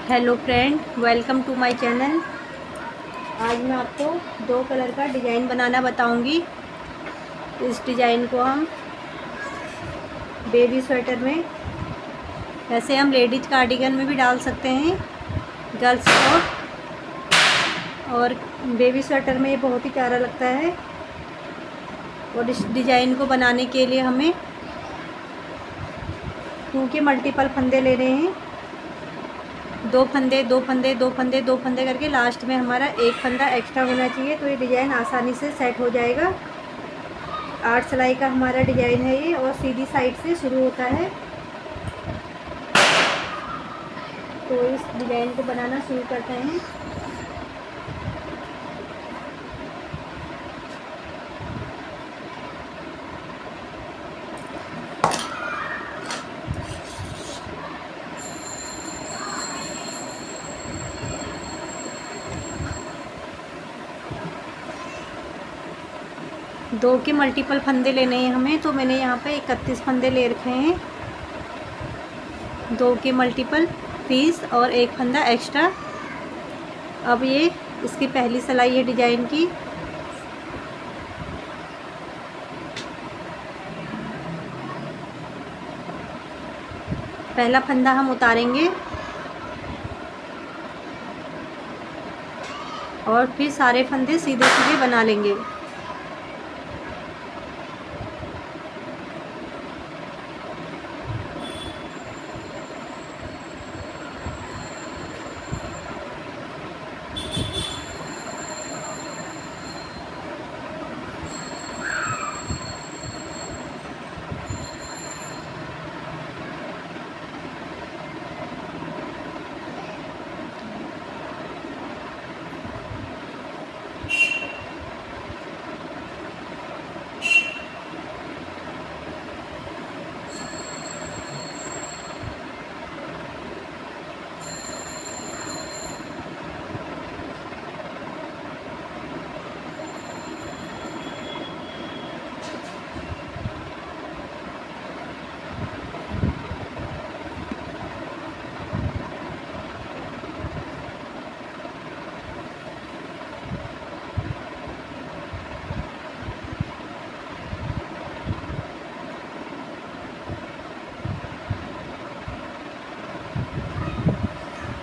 Hello friend, welcome to my channel. आज मैं आपको दो कलर का डिज़ाइन बनाना बताऊंगी। इस डिज़ाइन को हम बेबी स्वेटर में, वैसे हम लेडीज कार्डिगन में भी डाल सकते हैं, गर्ल्स कोट और बेबी स्वेटर में ये बहुत ही प्यारा लगता है। और इस डिज़ाइन को बनाने के लिए हमें 2 के मल्टीपल फंदे लेने हैं। दो फंदे दो फंदे दो फंदे दो फंदे करके लास्ट में हमारा एक फंदा एक्स्ट्रा होना चाहिए, तो ये डिज़ाइन आसानी से सेट हो जाएगा। 8 सिलाई का हमारा डिज़ाइन है ये, और सीधी साइड से शुरू होता है। तो इस डिज़ाइन को बनाना शुरू करते हैं। दो के मल्टीपल फंदे लेने हैं हमें, तो मैंने यहाँ पे 31 फंदे ले रखे हैं। 2 के मल्टीपल 30 और एक फंदा एक्स्ट्रा। अब ये इसकी पहली सिलाई है डिज़ाइन की। पहला फंदा हम उतारेंगे और फिर सारे फंदे सीधे सीधे बना लेंगे।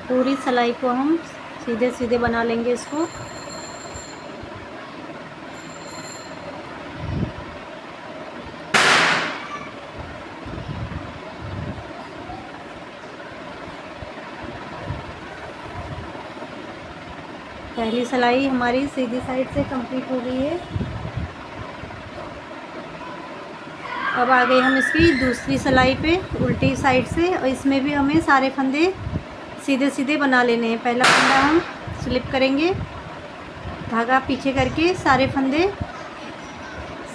पूरी सिलाई को हम सीधे सीधे बना लेंगे इसको। पहली सिलाई हमारी सीधी साइड से कंप्लीट हो गई है। अब आ गए हम इसकी दूसरी सिलाई पे उल्टी साइड से, और इसमें भी हमें सारे फंदे सीधे सीधे बना लेने हैं। पहला फंदा हम स्लिप करेंगे, धागा पीछे करके सारे फंदे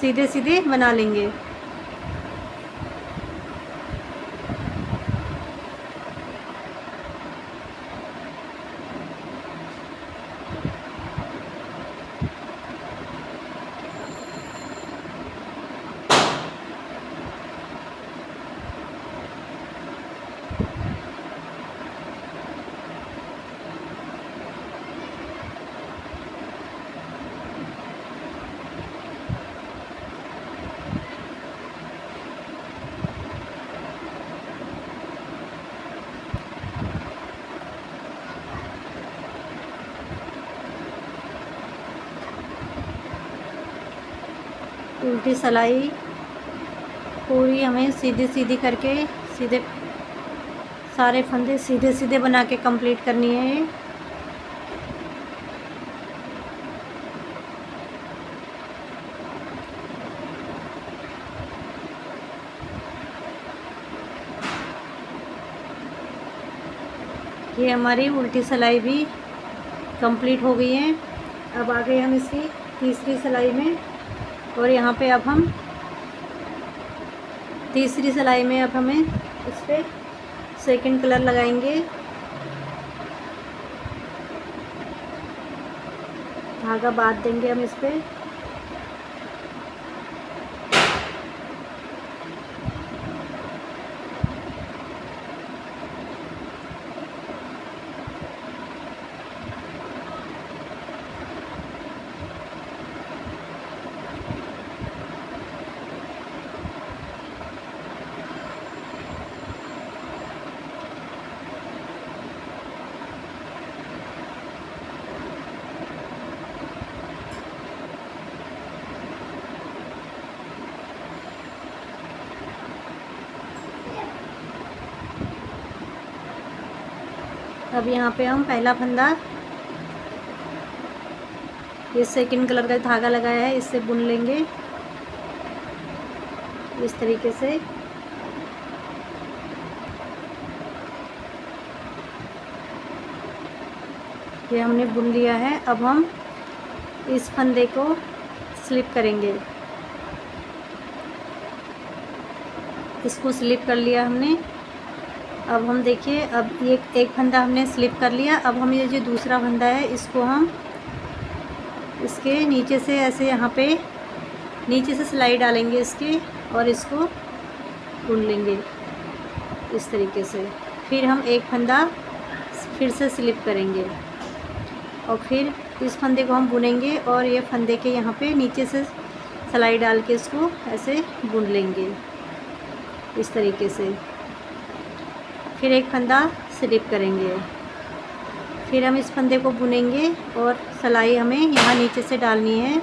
सीधे सीधे बना लेंगे। उल्टी सिलाई पूरी हमें सीधी सीधी करके सीधे सारे फंदे सीधे सीधे बना के कंप्लीट करनी है ये। ये हमारी उल्टी सिलाई भी कंप्लीट हो गई है। अब आ गए हम इसकी तीसरी सिलाई में, और यहाँ पे अब हम तीसरी सिलाई में अब हमें इस पर सेकंड कलर लगाएंगे। धागा बांध देंगे हम इस पर। अब यहाँ पे हम पहला फंदा, ये सेकंड कलर का धागा लगाया है, इससे बुन लेंगे इस तरीके से। ये हमने बुन लिया है। अब हम इस फंदे को स्लिप करेंगे। इसको स्लिप कर लिया हमने। अब हम देखिए, अब ये एक फंदा हमने स्लिप कर लिया। अब हम ये जो दूसरा फंदा है इसको हम इसके नीचे से ऐसे यहाँ पे नीचे से सिलाई डालेंगे इसके, और इसको बुन लेंगे इस तरीके से। फिर हम एक फंदा फिर से स्लिप करेंगे और फिर इस फंदे को हम बुनेंगे और ये फंदे के यहाँ पे नीचे से सिलाई डाल के इसको ऐसे बुन लेंगे इस तरीके से। फिर एक फंदा स्लिप करेंगे, फिर हम इस फंदे को बुनेंगे और सिलाई हमें यहाँ नीचे से डालनी है।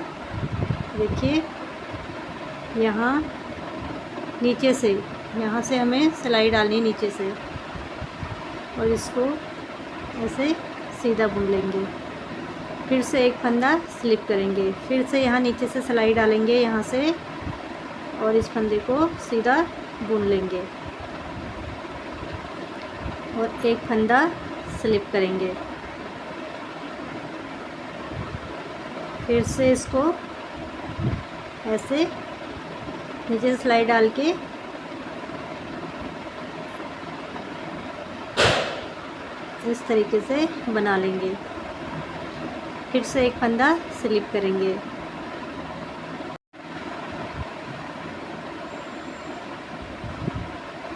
देखिए यहाँ नीचे से, यहाँ से हमें सिलाई डालनी है नीचे से, और इसको ऐसे सीधा बुन लेंगे। फिर से एक फंदा स्लिप करेंगे, फिर से यहाँ नीचे से सिलाई डालेंगे यहाँ से, और इस फंदे को सीधा बुन लेंगे और एक फंदा स्लिप करेंगे। फिर से इसको ऐसे नीचे से सिलाई डाल के इस तरीके से बना लेंगे। फिर से एक फंदा स्लिप करेंगे।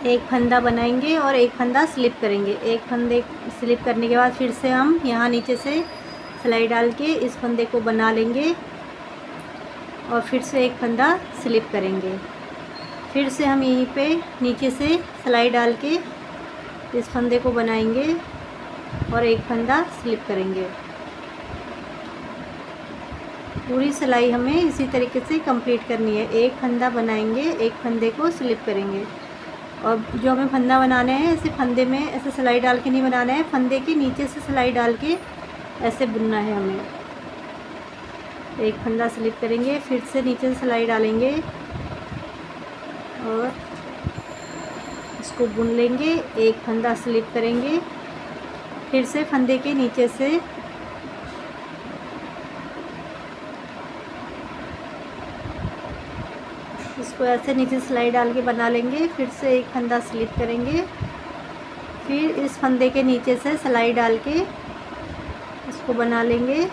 एक फंदा बनाएंगे और एक फंदा स्लिप करेंगे। एक फंदे स्लिप करने के बाद फिर से हम यहाँ नीचे से सिलाई डाल के इस फंदे को बना लेंगे और फिर से एक फंदा स्लिप करेंगे। फिर से हम यहीं पे नीचे से सिलाई डाल के इस फंदे को बनाएंगे और एक फंदा स्लिप करेंगे। पूरी सिलाई हमें इसी तरीके से कंप्लीट करनी है। एक फंदा बनाएंगे, एक फंदे को स्लिप करेंगे, और जो हमें फंदा बनाना है ऐसे फंदे में ऐसे सिलाई डाल के नहीं बनाना है, फंदे के नीचे से सिलाई डाल के ऐसे बुनना है हमें। एक फंदा स्लिप करेंगे, फिर से नीचे से सिलाई डालेंगे और इसको बुन लेंगे। एक फंदा स्लिप करेंगे, फिर से फंदे के नीचे से इसको ऐसे नीचे सिलाई डाल के बना लेंगे। फिर से एक फंदा स्लिप करेंगे, फिर इस फंदे के नीचे से सिलाई डाल के इसको बना लेंगे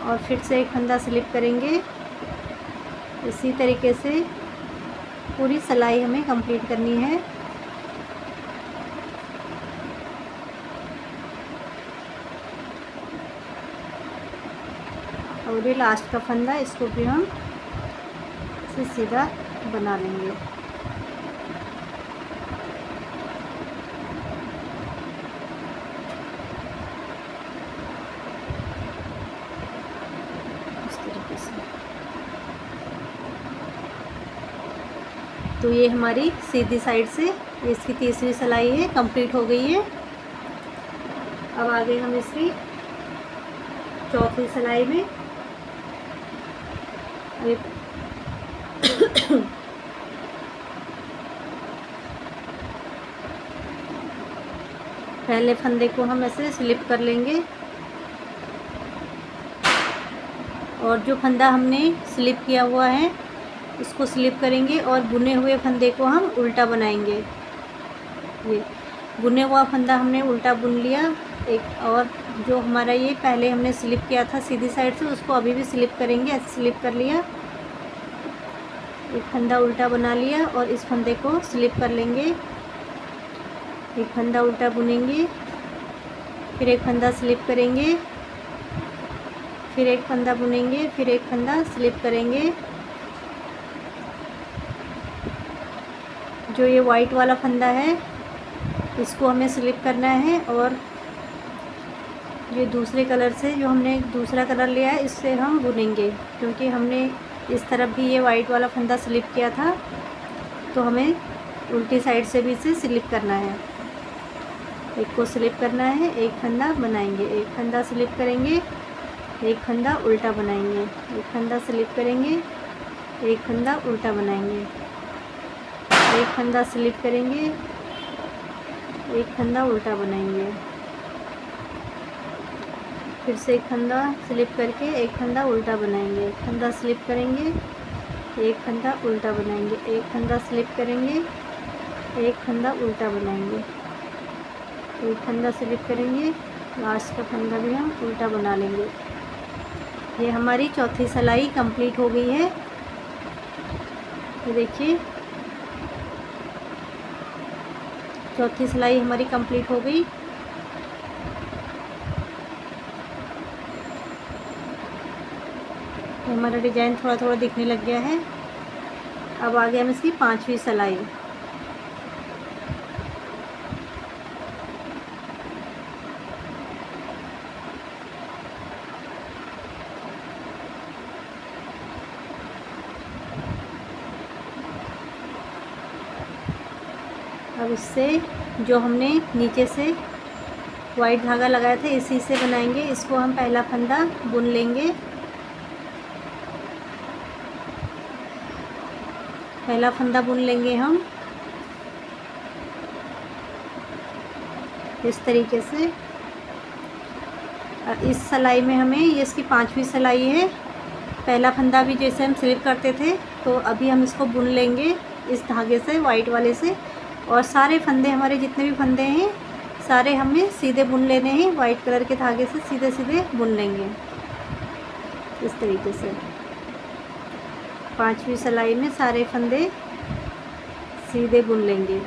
और फिर से एक फंदा स्लिप करेंगे। इसी तरीके से पूरी सिलाई हमें कंप्लीट करनी है। और ये लास्ट का फंदा, इसको भी हम इसे सीधा बना लेंगे। तो ये हमारी सीधी साइड से इसकी तीसरी सिलाई है, कंप्लीट हो गई है। अब आगे हम इसकी चौथी सिलाई में पहले फंदे को हम ऐसे स्लिप कर लेंगे और जो फंदा हमने स्लिप किया हुआ है उसको स्लिप करेंगे और बुने हुए फंदे को हम उल्टा बनाएंगे। ये बुने हुआ फंदा हमने उल्टा बुन लिया। एक और जो हमारा ये पहले हमने स्लिप किया था सीधी साइड से, उसको अभी भी स्लिप करेंगे। ऐसे स्लिप कर लिया, एक फंदा उल्टा बना लिया और इस फंदे को स्लिप कर लेंगे। एक फंदा उल्टा बुनेंगे, फिर एक फंदा स्लिप करेंगे, फिर एक फंदा बुनेंगे, फिर एक फंदा स्लिप करेंगे। जो ये वाइट वाला फंदा है इसको हमें स्लिप करना है, और ये दूसरे कलर से जो हमने दूसरा कलर लिया है इससे हम बुनेंगे, क्योंकि हमने इस तरफ भी ये वाइट वाला फंदा स्लिप किया था तो हमें उल्टी साइड से भी इसे स्लिप करना है। एक को स्लिप करना है, एक फंदा बनाएंगे, एक फंदा स्लिप करेंगे, एक फंदा उल्टा बनाएंगे, एक फंदा स्लिप करेंगे, एक फंदा उल्टा बनाएंगे, एक फंदा स्लिप करेंगे, एक फंदा उल्टा बनाएंगे, फिर से एक फंदा स्लिप करके एक फंदा उल्टा बनाएंगे, एक फंदा स्लिप करेंगे, एक फंदा उल्टा बनाएंगे, एक फंदा स्लिप करेंगे, एक फंदा उल्टा बनाएंगे, एक फंदा स्लिप करेंगे, लास्ट का फंदा भी हम उल्टा बना लेंगे। ये हमारी चौथी सिलाई कंप्लीट हो गई है। ये देखिए चौथी सिलाई हमारी कंप्लीट हो गई। हमारा डिज़ाइन थोड़ा थोड़ा दिखने लग गया है। अब आगे हम इसकी 5वीं सिलाई। अब इससे जो हमने नीचे से वाइट धागा लगाया था इसी से बनाएंगे। इसको हम पहला फंदा बुन लेंगे, पहला फंदा बुन लेंगे हम इस तरीके से। इस सिलाई में हमें ये इसकी 5वीं सिलाई है। पहला फंदा भी जैसे हम स्लिप करते थे तो अभी हम इसको बुन लेंगे इस धागे से, वाइट वाले से। और सारे फंदे हमारे जितने भी फंदे हैं सारे हमें सीधे बुन लेने हैं, वाइट कलर के धागे से सीधे सीधे बुन लेंगे इस तरीके से। 5वीं सिलाई में सारे फंदे सीधे बुन लेंगे।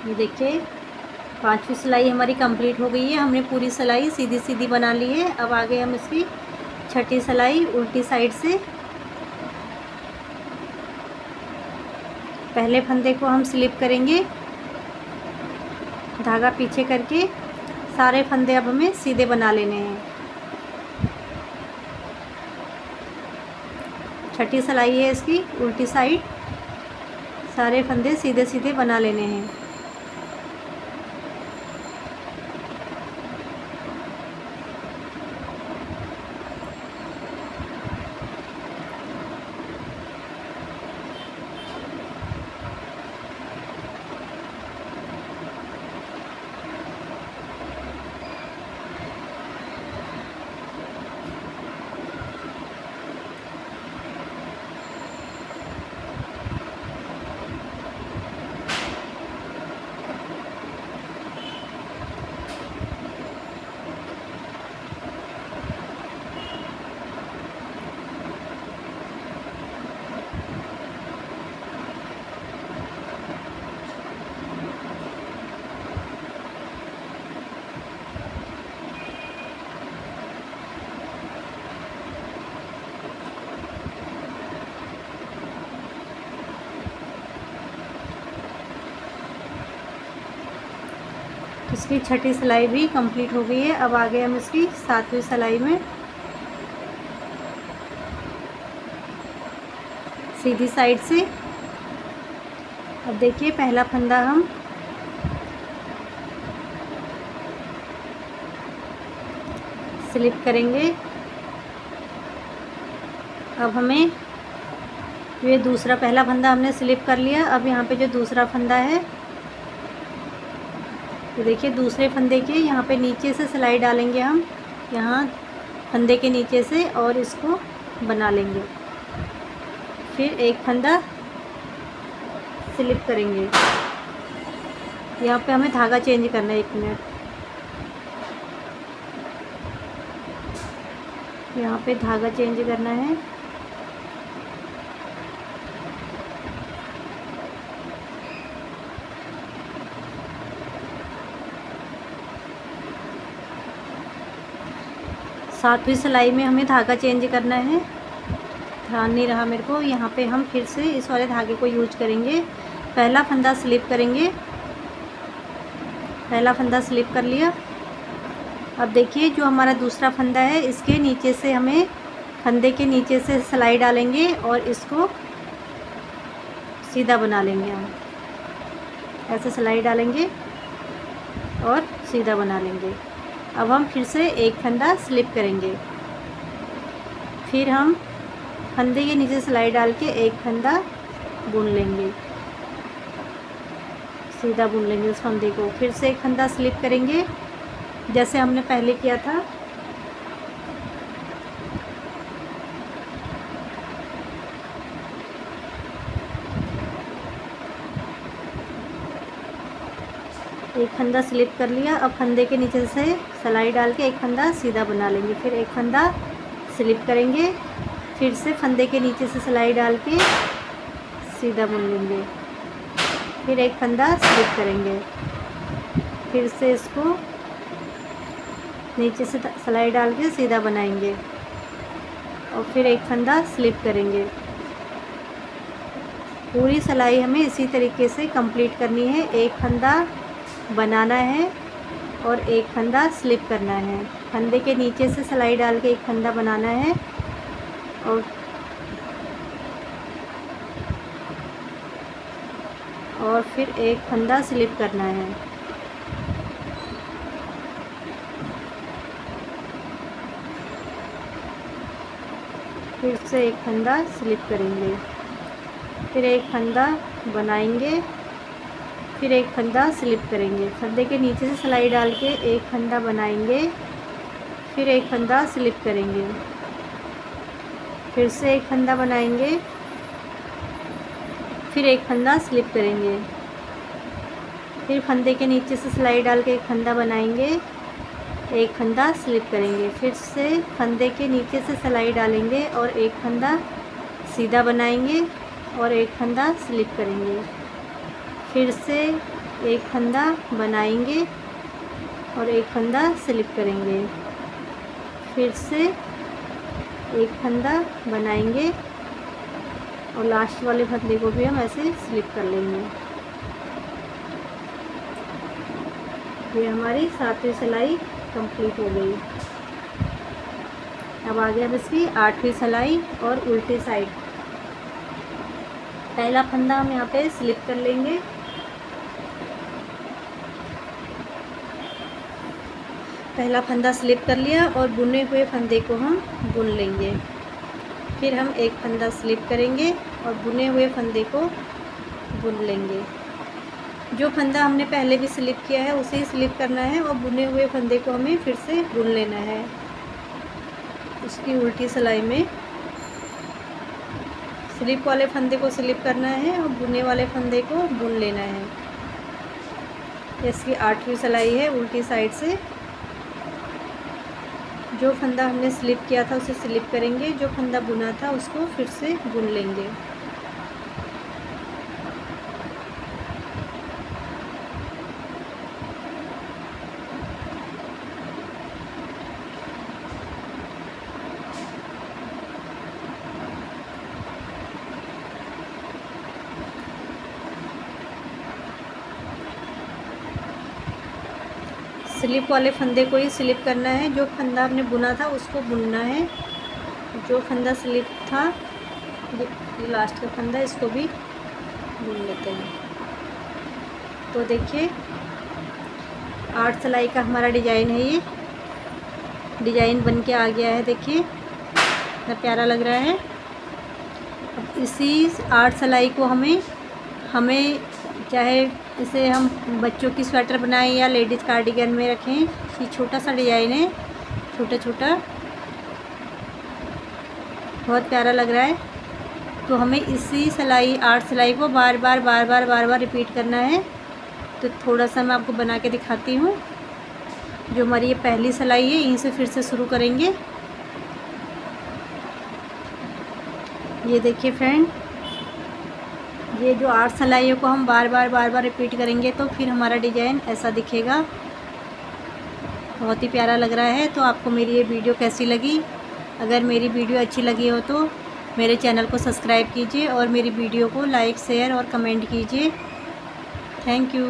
ये देखिए 5वीं सिलाई हमारी कंप्लीट हो गई है। हमने पूरी सिलाई सीधी सीधी बना ली है। अब आगे हम इसकी 6ठी सिलाई उल्टी साइड से पहले फंदे को हम स्लिप करेंगे, धागा पीछे करके सारे फंदे अब हमें सीधे बना लेने हैं। 6ठी सिलाई है इसकी उल्टी साइड, सारे फंदे सीधे सीधे बना लेने हैं। इसकी 6ठी सिलाई भी कंप्लीट हो गई है। अब आगे हम इसकी 7वीं सिलाई में सीधी साइड से। अब देखिए पहला फंदा हम स्लिप करेंगे। अब हमें ये दूसरा, पहला फंदा हमने स्लिप कर लिया। अब यहाँ पे जो दूसरा फंदा है तो देखिए दूसरे फंदे के यहाँ पे नीचे से सिलाई डालेंगे हम, यहाँ फंदे के नीचे से, और इसको बना लेंगे। फिर एक फंदा स्लिप करेंगे, यहाँ पे हमें धागा चेंज करना है 1 मिनट। यहाँ पे धागा चेंज करना है। सातवीं सिलाई में हमें धागा चेंज करना है, ध्यान नहीं रहा मेरे को। यहाँ पे हम फिर से इस वाले धागे को यूज करेंगे। पहला फंदा स्लिप करेंगे, पहला फंदा स्लिप कर लिया। अब देखिए जो हमारा दूसरा फंदा है, इसके नीचे से हमें फंदे के नीचे से सिलाई डालेंगे और इसको सीधा बना लेंगे। हम ऐसे सिलाई डालेंगे और सीधा बना लेंगे। अब हम फिर से एक फंदा स्लिप करेंगे, फिर हम फंदे के नीचे सिलाई डाल के एक फंदा बुन लेंगे, सीधा बुन लेंगे उस फंदे को। फिर से एक फंदा स्लिप करेंगे जैसे हमने पहले किया था। एक फंदा स्लिप कर लिया। अब फंदे के नीचे से सिलाई डाल के एक फंदा सीधा बना लेंगे, फिर एक फंदा स्लिप करेंगे, फिर से फंदे के नीचे से सिलाई डाल के सीधा बुन लेंगे, फिर एक फंदा स्लिप करेंगे, फिर से इसको नीचे से सिलाई डाल के सीधा बनाएंगे और फिर एक फंदा स्लिप करेंगे। पूरी सिलाई हमें इसी तरीके से कंप्लीट करनी है। एक फंदा बनाना है और एक फंदा स्लिप करना है। फंदे के नीचे से सिलाई डाल के एक फंदा बनाना है और फिर एक फंदा स्लिप करना है। फिर से एक फंदा स्लिप करेंगे, फिर एक फंदा बनाएंगे, फिर एक फंदा स्लिप करेंगे। फंदे के नीचे से सिलाई डाल के एक फंदा बनाएंगे, फिर एक फंदा स्लिप करेंगे, फिर से एक फंदा बनाएंगे, फिर एक फंदा स्लिप करेंगे, फिर फंदे के नीचे से सिलाई डाल के एक फंदा बनाएंगे, एक फंदा स्लिप करेंगे, फिर से फंदे के नीचे से सिलाई डालेंगे और एक फंदा सीधा बनाएंगे और एक फंदा स्लिप करेंगे, फिर से एक फंदा बनाएंगे और एक फंदा स्लिप करेंगे, फिर से एक फंदा बनाएंगे और लास्ट वाले फंदे को भी हम ऐसे स्लिप कर लेंगे। ये हमारी 7वीं सिलाई कंप्लीट हो गई। अब आगे हम इसकी 8वीं सिलाई और उल्टी साइड। पहला फंदा हम यहाँ पे स्लिप कर लेंगे, पहला फंदा स्लिप कर लिया और बुने हुए फंदे को हम बुन लेंगे। फिर हम एक फंदा स्लिप करेंगे और बुने हुए फंदे को बुन लेंगे। जो फंदा हमने पहले भी स्लिप किया है उसे ही स्लिप करना है और बुने हुए फंदे को हमें फिर से बुन लेना है। उसकी उल्टी सिलाई में स्लिप वाले फंदे को स्लिप करना है और बुने वाले फंदे को बुन लेना है। इसकी 8वीं सिलाई है उल्टी साइड से। जो फंदा हमने स्लिप किया था उसे स्लिप करेंगे, जो फंदा बुना था उसको फिर से बुन लेंगे। स्लिप वाले फंदे को ही स्लिप करना है, जो फंदा हमने बुना था उसको बुनना है। जो फंदा स्लिप था लास्ट का फंदा, इसको भी बुन लेते हैं। तो देखिए 8 सिलाई का हमारा डिज़ाइन है। ये डिज़ाइन बन के आ गया है, देखिए कितना प्यारा लग रहा है। अब इसी 8 सिलाई को हमें चाहे इसे हम बच्चों की स्वेटर बनाएं या लेडीज़ कार्डिगन में रखें। ये छोटा सा डिज़ाइन है, छोटा छोटा, बहुत प्यारा लग रहा है। तो हमें इसी सिलाई 8 सिलाई को बार बार रिपीट करना है तो थोड़ा सा मैं आपको बना के दिखाती हूँ। जो हमारी ये पहली सिलाई है, यहीं से फिर से शुरू करेंगे। ये देखिए फ्रेंड, ये जो 8 सिलाइयों को हम बार बार रिपीट करेंगे तो फिर हमारा डिज़ाइन ऐसा दिखेगा। बहुत ही प्यारा लग रहा है। तो आपको मेरी ये वीडियो कैसी लगी? अगर मेरी वीडियो अच्छी लगी हो तो मेरे चैनल को सब्सक्राइब कीजिए और मेरी वीडियो को लाइक, शेयर और कमेंट कीजिए। Thank you.